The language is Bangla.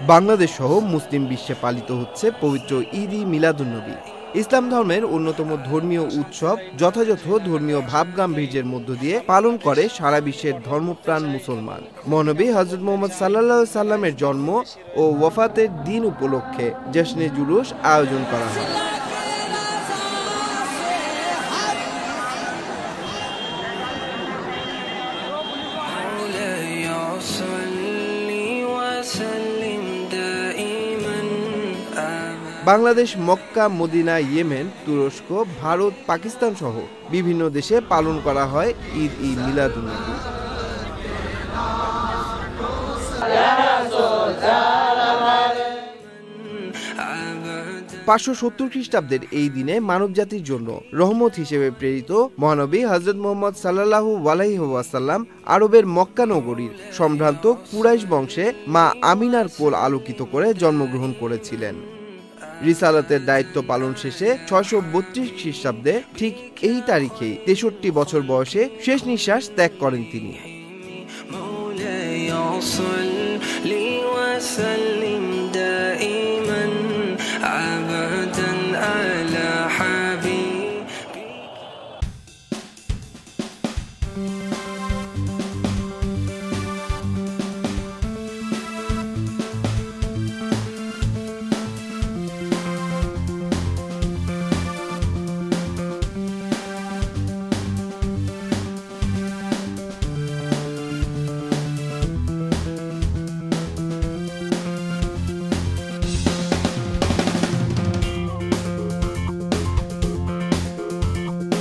বাংলাদেশ সহ মুসলিম বিশ্বে পালিত হচ্ছে পবিত্র ঈদ-ই মিলাদুন্নবী। ইসলাম ধর্মের অন্যতম ধর্মীয় উৎসব যথাযথ ধর্মীয় ভাবগাম্ভীর্যের মধ্য দিয়ে পালন করে সারা বিশ্বের ধর্মপ্রাণ মুসলমান। মহানবী হযরত মুহাম্মদ সাল্লাল্লাহু আলাইহি সাল্লামের জন্ম ও ওয়াফাতের দিন উপলক্ষে জশ্নে জুলুস আয়োজন করা হয়। বাংলাদেশ, মক্কা, মদিনা, ইয়েমেন, তুরস্ক, ভারত, পাকিস্তান সহ বিভিন্ন দেশে পালন করা হয় ঈদ-ই মিলাদুন্নবী। 570 খ্রিস্টাব্দের এই দিনে মানবজাতির জন্য রহমত হিসেবে প্রেরিত মহানবী হযরত মুহাম্মদ সাল্লাল্লাহু আলাইহি ওয়াসাল্লাম আরবের মক্কা নগরীর সম্ভ্রান্ত কুরাইশ বংশে মা আমিনার কোল আলোকিত করে জন্মগ্রহণ করেছিলেন। রিসালাতের দায়িত্ব পালন শেষে 632 খ্রিস্টাব্দে ঠিক এই তারিখেই 63 বছর বয়সে শেষ নিঃশ্বাস ত্যাগ করেন তিনি।